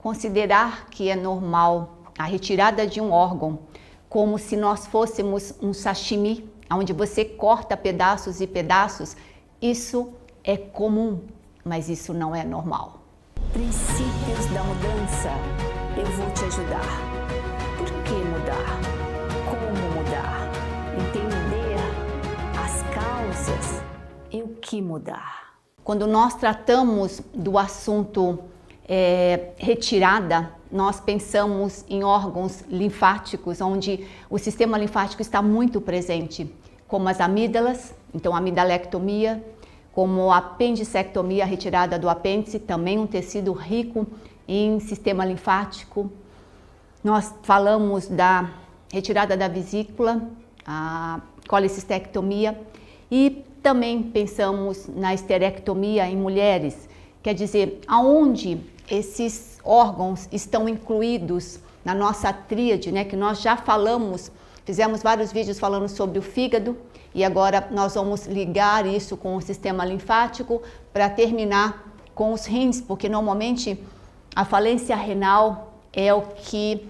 considerar que é normal a retirada de um órgão, como se nós fôssemos um sashimi, onde você corta pedaços e pedaços, isso é comum, mas isso não é normal. Princípios da mudança. Eu vou te ajudar. Por que mudar? Como mudar? Entender as causas e o que mudar. Quando nós tratamos do assunto retirada, nós pensamos em órgãos linfáticos, onde o sistema linfático está muito presente, como as amígdalas, então a amidalectomia, como a apendicectomia, a retirada do apêndice, também um tecido rico em sistema linfático. Nós falamos da retirada da vesícula, a colecistectomia, e também pensamos na esterectomia em mulheres, quer dizer, aonde esses órgãos estão incluídos na nossa tríade, né, que nós já falamos, fizemos vários vídeos falando sobre o fígado, e agora nós vamos ligar isso com o sistema linfático para terminar com os rins, porque normalmente a falência renal é o que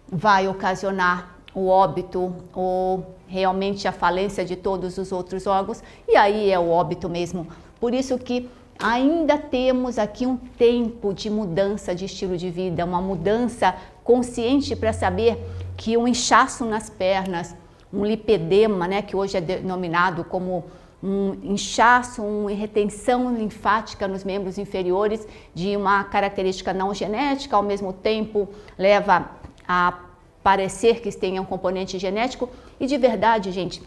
vai ocasionar o óbito ou realmente a falência de todos os outros órgãos, e aí é o óbito mesmo. Por isso que ainda temos aqui um tempo de mudança de estilo de vida, uma mudança consciente para saber que um inchaço nas pernas, um lipedema, né, que hoje é denominado como um inchaço, uma retenção linfática nos membros inferiores de uma característica não genética, ao mesmo tempo leva a parecer que tenha um componente genético, e de verdade, gente,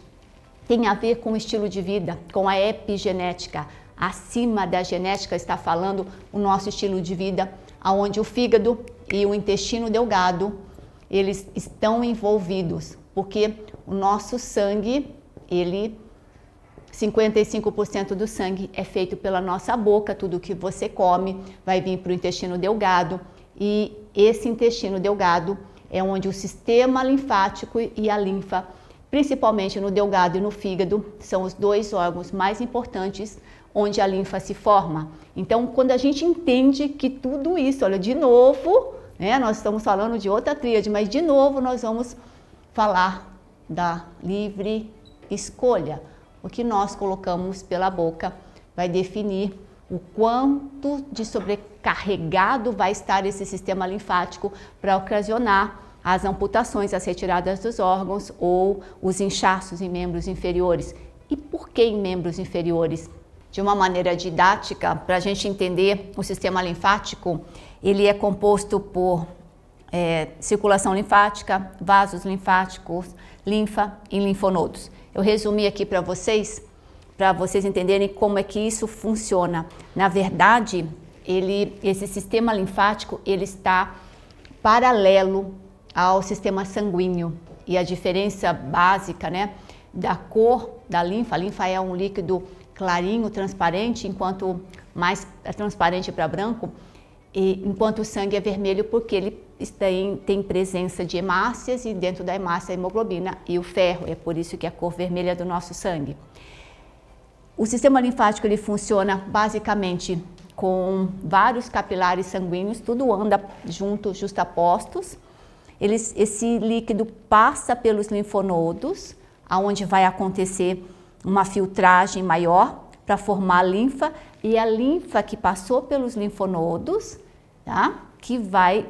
tem a ver com o estilo de vida, com a epigenética. Acima da genética está falando o nosso estilo de vida, onde o fígado e o intestino delgado, eles estão envolvidos, porque o nosso sangue, 55% do sangue é feito pela nossa boca, tudo que você come vai vir para o intestino delgado, e esse intestino delgado é onde o sistema linfático e a linfa, principalmente no delgado e no fígado, são os dois órgãos mais importantes onde a linfa se forma. Então, quando a gente entende que tudo isso, olha, de novo, né, nós estamos falando de outra tríade, mas de novo nós vamos falar da livre escolha. O que nós colocamos pela boca vai definir o quanto de sobrecarregado vai estar esse sistema linfático para ocasionar as amputações, as retiradas dos órgãos ou os inchaços em membros inferiores. E por que em membros inferiores? De uma maneira didática, para a gente entender o sistema linfático, ele é composto por circulação linfática, vasos linfáticos, linfa e linfonodos. Eu resumi aqui para vocês entenderem como é que isso funciona. Na verdade, esse sistema linfático, ele está paralelo ao sistema sanguíneo. E a diferença básica, né, da cor da linfa, a linfa é um líquido clarinho, transparente, enquanto mais transparente para branco, enquanto o sangue é vermelho, porque ele tem presença de hemácias, e dentro da hemácia a hemoglobina e o ferro, é por isso que a cor vermelha é do nosso sangue. O sistema linfático, ele funciona basicamente com vários capilares sanguíneos, tudo anda junto, justapostos. Esse líquido passa pelos linfonodos, aonde vai acontecer uma filtragem maior para formar a linfa, e a linfa que passou pelos linfonodos, tá, que vai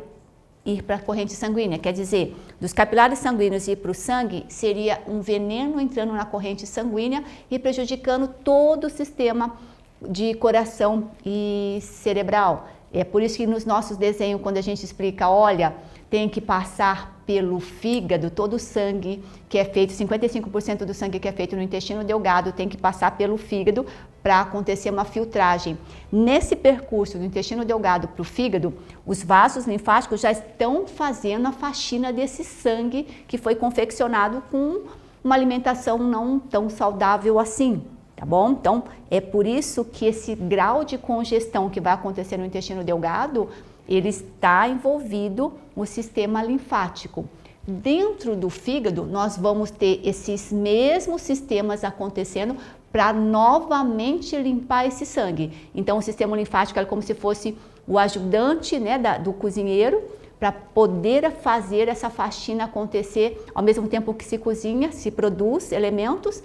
ir para a corrente sanguínea. Quer dizer, dos capilares sanguíneos ir para o sangue, seria um veneno entrando na corrente sanguínea e prejudicando todo o sistema de coração e cerebral. É por isso que nos nossos desenhos, quando a gente explica, olha, tem que passar pelo fígado, todo o sangue que é feito, 55% do sangue que é feito no intestino delgado tem que passar pelo fígado para acontecer uma filtragem. Nesse percurso do intestino delgado para o fígado, os vasos linfáticos já estão fazendo a faxina desse sangue que foi confeccionado com uma alimentação não tão saudável assim. Tá bom? Então, é por isso que esse grau de congestão que vai acontecer no intestino delgado, ele está envolvido no sistema linfático. Dentro do fígado, nós vamos ter esses mesmos sistemas acontecendo para novamente limpar esse sangue. Então, o sistema linfático é como se fosse o ajudante, né, do cozinheiro, para poder fazer essa faxina acontecer ao mesmo tempo que se cozinha, se produz elementos,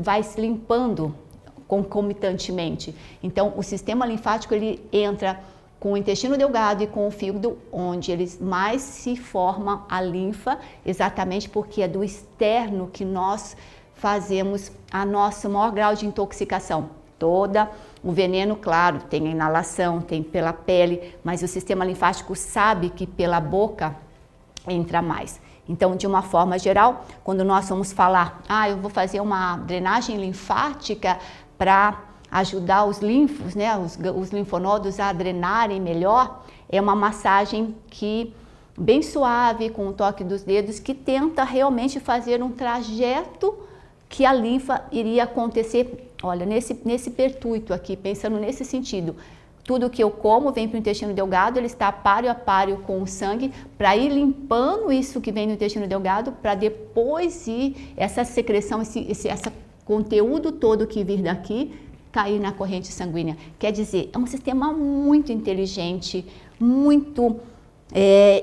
vai se limpando concomitantemente. Então, o sistema linfático ele entra com o intestino delgado e com o fígado, onde eles mais se forma a linfa, exatamente porque é do externo que nós fazemos a nosso maior grau de intoxicação. O veneno, claro, tem a inalação, tem pela pele, mas o sistema linfático sabe que pela boca entra mais. Então, de uma forma geral, quando nós vamos falar, eu vou fazer uma drenagem linfática para ajudar os linfos, né, os linfonodos a drenarem melhor, é uma massagem bem suave, com o toque dos dedos, que tenta realmente fazer um trajeto que a linfa iria acontecer, olha, nesse pertuito aqui, pensando nesse sentido. Tudo que eu como vem para o intestino delgado, ele está páreo a páreo com o sangue, para ir limpando isso que vem no intestino delgado, para depois ir essa secreção, esse conteúdo todo que vir daqui, cair na corrente sanguínea. Quer dizer, é um sistema muito inteligente, muito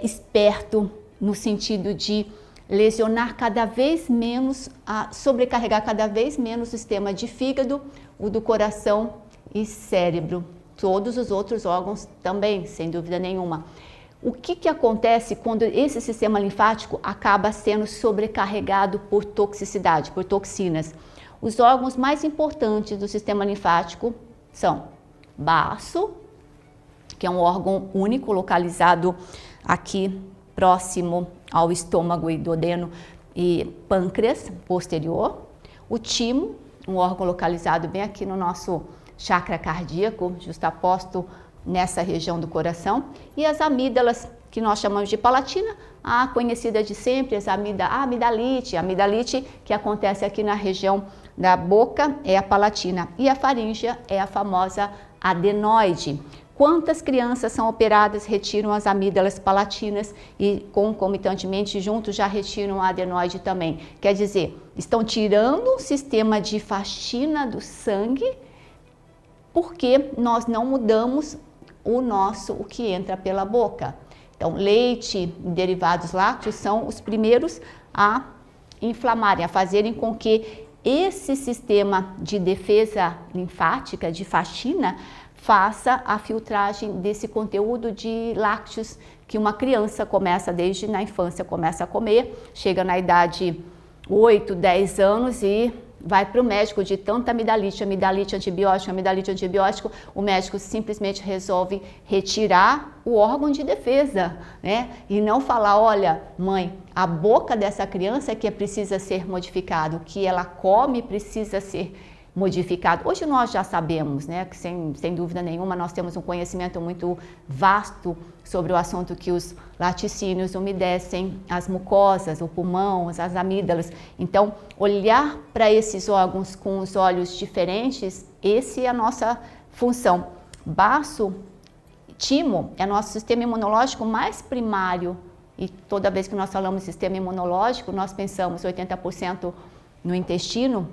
esperto, no sentido de lesionar cada vez menos, sobrecarregar cada vez menos o sistema de fígado, o do coração e cérebro. Todos os outros órgãos também, sem dúvida nenhuma. O que acontece quando esse sistema linfático acaba sendo sobrecarregado por toxicidade, por toxinas? Os órgãos mais importantes do sistema linfático são baço, que é um órgão único localizado aqui próximo ao estômago e duodeno, e pâncreas posterior, o timo, um órgão localizado bem aqui no nosso chakra cardíaco, justaposto nessa região do coração, e as amígdalas, que nós chamamos de palatina, a conhecida de sempre, a amidalite que acontece aqui na região da boca é a palatina, e a faríngea é a famosa adenoide. Quantas crianças são operadas, retiram as amígdalas palatinas e concomitantemente junto já retiram a adenoide também? Quer dizer, estão tirando um sistema de faxina do sangue porque nós não mudamos o que entra pela boca. Então, leite e derivados lácteos são os primeiros a inflamarem, a fazerem com que esse sistema de defesa linfática, de faxina, faça a filtragem desse conteúdo de lácteos que uma criança começa desde na infância, começa a comer, chega na idade 8, 10 anos e vai para o médico de tanta amidalite antibiótico, o médico simplesmente resolve retirar o órgão de defesa, né? E não falar, olha, mãe, a boca dessa criança é que precisa ser modificado, o que ela come precisa ser modificado. Hoje nós já sabemos, né, que sem dúvida nenhuma nós temos um conhecimento muito vasto sobre o assunto, que os laticínios umedecem as mucosas, o pulmão, as amígdalas. Então, olhar para esses órgãos com os olhos diferentes, essa é a nossa função. Baço, timo, é nosso sistema imunológico mais primário, e toda vez que nós falamos sistema imunológico, nós pensamos 80% no intestino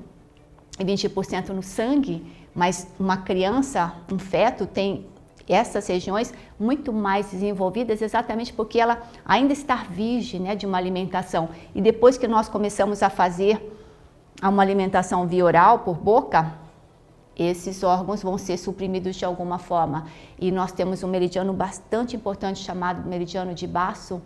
e 20% no sangue, mas uma criança, um feto, tem essas regiões muito mais desenvolvidas, exatamente porque ela ainda está virgem, né, de uma alimentação. E depois que nós começamos a fazer uma alimentação via oral, por boca, esses órgãos vão ser suprimidos de alguma forma. E nós temos um meridiano bastante importante chamado meridiano de baço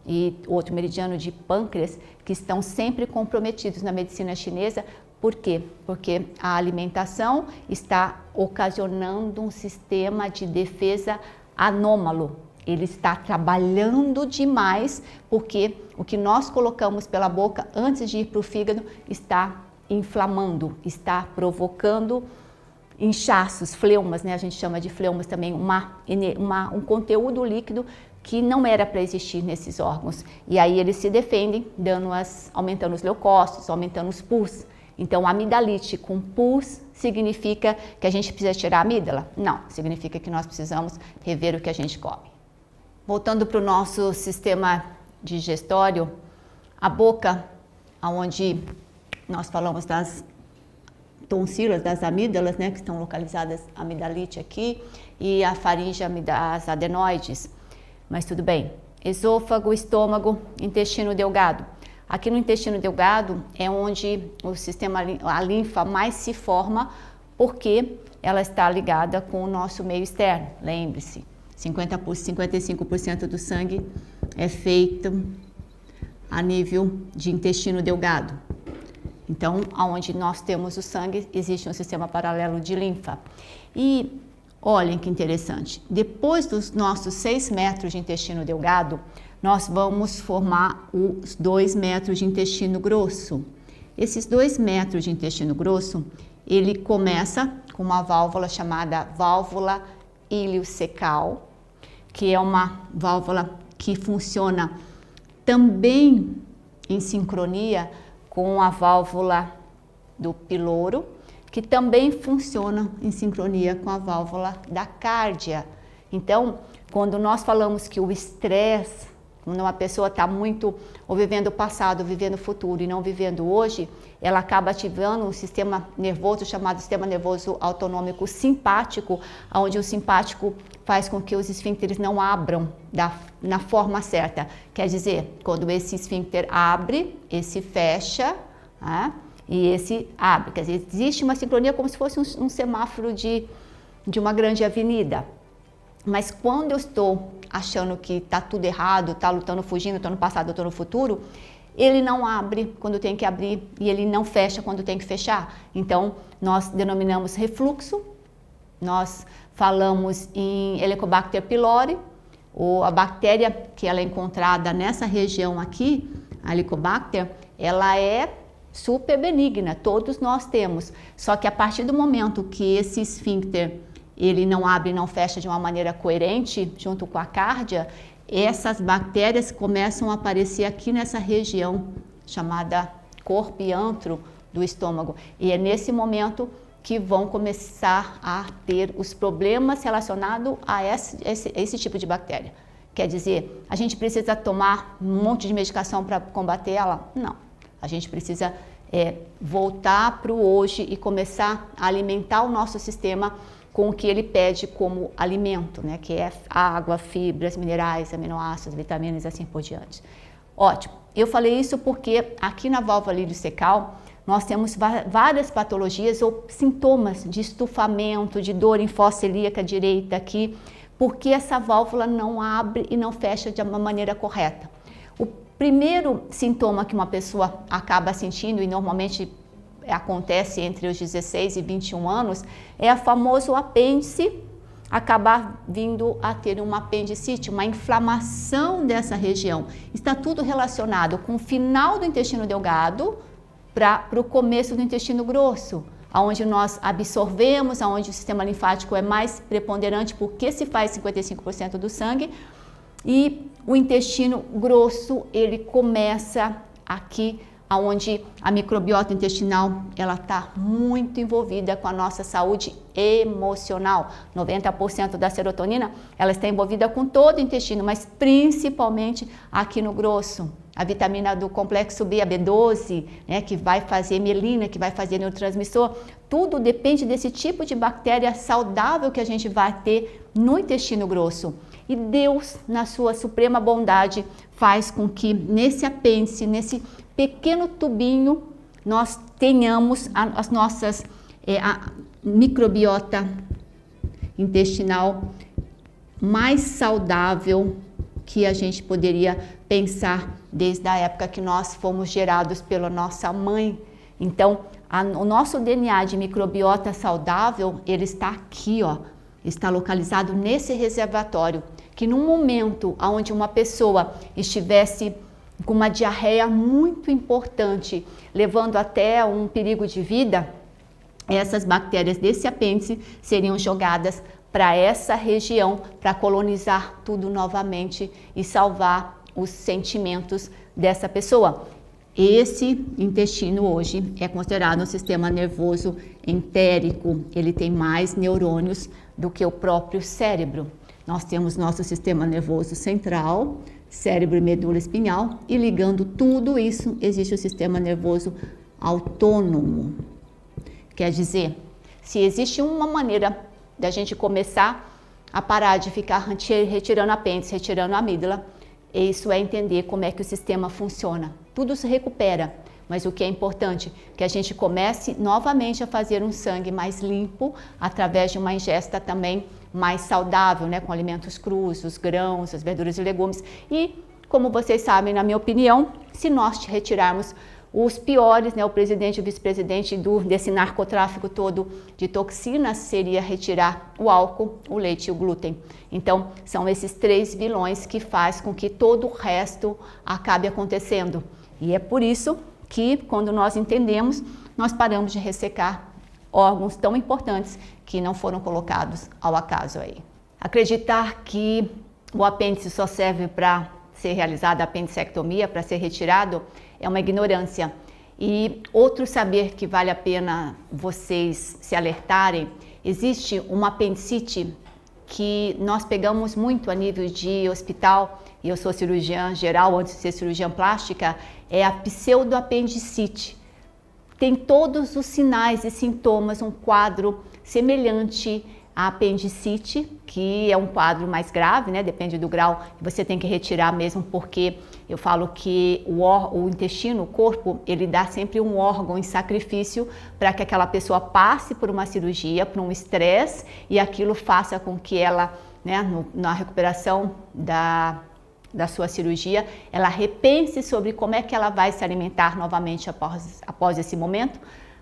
e outro meridiano de pâncreas, que estão sempre comprometidos na medicina chinesa. Por quê? Porque a alimentação está ocasionando um sistema de defesa anômalo. Ele está trabalhando demais porque o que nós colocamos pela boca antes de ir para o fígado está inflamando, está provocando inchaços, fleumas, né? A gente chama de fleumas também, um conteúdo líquido que não era para existir nesses órgãos. E aí eles se defendem, aumentando os leucócitos, aumentando os pus. Então, amidalite com pus significa que a gente precisa tirar a amígdala? Não, significa que nós precisamos rever o que a gente come. Voltando para o nosso sistema digestório, a boca, onde nós falamos das tonsilas das amígdalas, né, que estão localizadas a amidalite aqui, e a faringe, as adenoides. Mas tudo bem. Esôfago, estômago, intestino delgado. Aqui no intestino delgado é onde a linfa mais se forma, porque ela está ligada com o nosso meio externo. Lembre-se, 55% do sangue é feito a nível de intestino delgado. Então, onde nós temos o sangue, existe um sistema paralelo de linfa. E olhem que interessante, depois dos nossos 6 metros de intestino delgado, nós vamos formar os 2 metros de intestino grosso. Esses 2 metros de intestino grosso, ele começa com uma válvula chamada válvula iliocecal, que é uma válvula que funciona também em sincronia com a válvula do piloro, que também funciona em sincronia com a válvula da cárdia. Então, quando nós falamos que o estresse, quando uma pessoa está muito ou vivendo o passado, ou vivendo o futuro e não vivendo hoje, ela acaba ativando um sistema nervoso chamado sistema nervoso autonômico simpático, onde o simpático faz com que os esfíncteres não abram na forma certa. Quer dizer, quando esse esfíncter abre, esse fecha, né? E esse abre. Quer dizer, existe uma sincronia como se fosse um semáforo de uma grande avenida. Mas quando eu estou achando que está tudo errado, está lutando, fugindo, estou no passado, estou no futuro, ele não abre quando tem que abrir e ele não fecha quando tem que fechar. Então, nós denominamos refluxo, nós falamos em Helicobacter pylori, ou a bactéria que ela é encontrada nessa região aqui, a Helicobacter, ela é super benigna, todos nós temos. Só que a partir do momento que esse esfíncter ele não abre e não fecha de uma maneira coerente junto com a cárdia, essas bactérias começam a aparecer aqui nessa região chamada corpo e antro do estômago. E é nesse momento que vão começar a ter os problemas relacionados a esse tipo de bactéria. Quer dizer, a gente precisa tomar um monte de medicação para combater ela? Não. A gente precisa voltar para o hoje e começar a alimentar o nosso sistema com o que ele pede como alimento, né? Que é água, fibras, minerais, aminoácidos, vitaminas e assim por diante. Ótimo. Eu falei isso porque aqui na válvula iliocecal nós temos várias patologias ou sintomas de estufamento, de dor em fossa ilíaca direita aqui, porque essa válvula não abre e não fecha de uma maneira correta. O primeiro sintoma que uma pessoa acaba sentindo, e normalmente acontece entre os 16 e 21 anos, é o famoso apêndice acabar vindo a ter uma apendicite, uma inflamação dessa região. Está tudo relacionado com o final do intestino delgado para o começo do intestino grosso, onde nós absorvemos, onde o sistema linfático é mais preponderante, porque se faz 55% do sangue, e o intestino grosso, ele começa aqui, onde a microbiota intestinal ela está muito envolvida com a nossa saúde emocional. 90% da serotonina ela está envolvida com todo o intestino, mas principalmente aqui no grosso. A vitamina do complexo B, a B12, né, que vai fazer mielina, que vai fazer neurotransmissor, tudo depende desse tipo de bactéria saudável que a gente vai ter no intestino grosso. E Deus, na sua suprema bondade, faz com que nesse apêndice, nesse pequeno tubinho, nós tenhamos as nossas a microbiota intestinal mais saudável que a gente poderia pensar desde a época que nós fomos gerados pela nossa mãe. Então, o nosso DNA de microbiota saudável, ele está aqui, ó, está localizado nesse reservatório, que num momento onde uma pessoa estivesse com uma diarreia muito importante, levando até um perigo de vida, essas bactérias desse apêndice seriam jogadas para essa região para colonizar tudo novamente e salvar os sentimentos dessa pessoa. Esse intestino hoje é considerado um sistema nervoso entérico, ele tem mais neurônios do que o próprio cérebro. Nós temos nosso sistema nervoso central, cérebro e medula espinhal, e ligando tudo isso existe o sistema nervoso autônomo, Quer dizer, se existe uma maneira da gente começar a parar de ficar retirando apêndice, retirando a amígdala, isso é entender como é que o sistema funciona. Tudo se recupera, mas o que é importante é que a gente comece novamente a fazer um sangue mais limpo através de uma ingesta também mais saudável, né, com alimentos crus, os grãos, as verduras e legumes. E, como vocês sabem, na minha opinião, se nós retirarmos os piores, né, o presidente e o vice-presidente desse narcotráfico todo de toxinas seria retirar o álcool, o leite e o glúten. Então, são esses 3 vilões que faz com que todo o resto acabe acontecendo. E é por isso que, quando nós entendemos, nós paramos de ressecar órgãos tão importantes que não foram colocados ao acaso aí. Acreditar que o apêndice só serve para ser realizada a apendicectomia, para ser retirado, é uma ignorância. E outro saber que vale a pena vocês se alertarem, existe uma apendicite que nós pegamos muito a nível de hospital, e eu sou cirurgiã geral antes de ser cirurgiã plástica, é a pseudoapendicite. Tem todos os sinais e sintomas, um quadro semelhante à apendicite, que é um quadro mais grave, né? Depende do grau, você tem que retirar mesmo, porque eu falo que o intestino, o corpo, ele dá sempre um órgão em sacrifício para que aquela pessoa passe por uma cirurgia, por um estresse, e aquilo faça com que ela, né, na recuperação da sua cirurgia, ela repense sobre como é que ela vai se alimentar novamente após esse momento,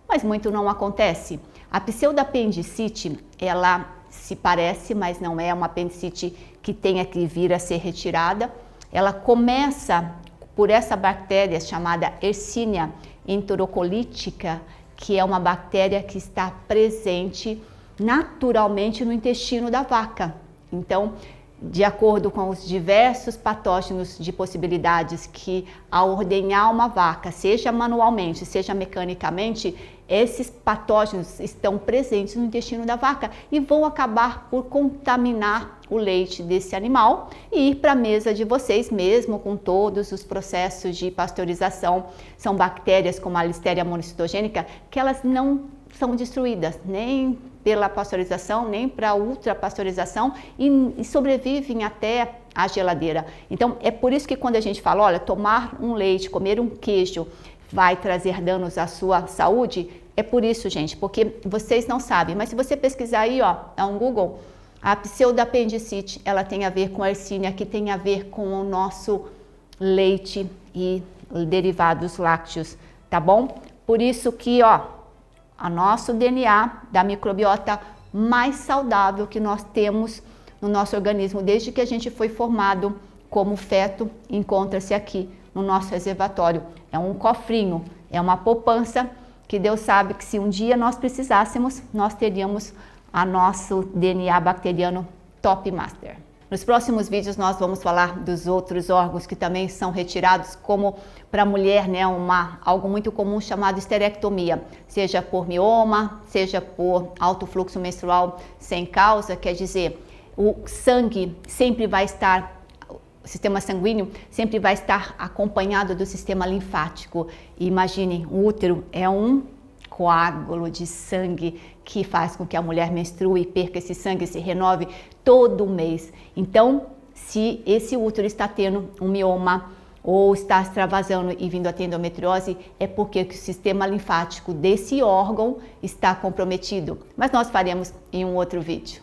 mas muito não acontece. A pseudoapendicite, ela se parece, mas não é uma apendicite que tenha que vir a ser retirada. Ela começa por essa bactéria chamada Yersinia enterocolítica, que é uma bactéria que está presente naturalmente no intestino da vaca. Então, de acordo com os diversos patógenos de possibilidades que, ao ordenhar uma vaca, seja manualmente, seja mecanicamente, esses patógenos estão presentes no intestino da vaca e vão acabar por contaminar o leite desse animal e ir para a mesa de vocês, mesmo com todos os processos de pasteurização. São bactérias como a Listeria monocitogênica que elas não são destruídas nem pela pasteurização, nem para a ultrapasteurização e sobrevivem até a geladeira. Então, é por isso que quando a gente fala, olha, tomar um leite, comer um queijo vai trazer danos à sua saúde, é por isso, gente, porque vocês não sabem, mas se você pesquisar aí, ó, dá um Google, a pseudoapendicite, ela tem a ver com a Yersinia, que tem a ver com o nosso leite e derivados lácteos, tá bom? Por isso que, ó, o nosso DNA da microbiota mais saudável que nós temos no nosso organismo desde que a gente foi formado como feto encontra-se aqui no nosso reservatório. É um cofrinho, é uma poupança que Deus sabe que se um dia nós precisássemos, nós teríamos a nosso DNA bacteriano top master. Nos próximos vídeos nós vamos falar dos outros órgãos que também são retirados, como para a mulher, né, algo muito comum chamado esterectomia, seja por mioma, seja por alto fluxo menstrual sem causa, quer dizer, o sangue sempre vai estar, o sistema sanguíneo sempre vai estar acompanhado do sistema linfático. E imaginem, o útero é um coágulo de sangue que faz com que a mulher menstrue, perca esse sangue, se renove todo mês. Então, se esse útero está tendo um mioma ou está extravasando e vindo a ter endometriose, é porque o sistema linfático desse órgão está comprometido. Mas nós faremos em um outro vídeo.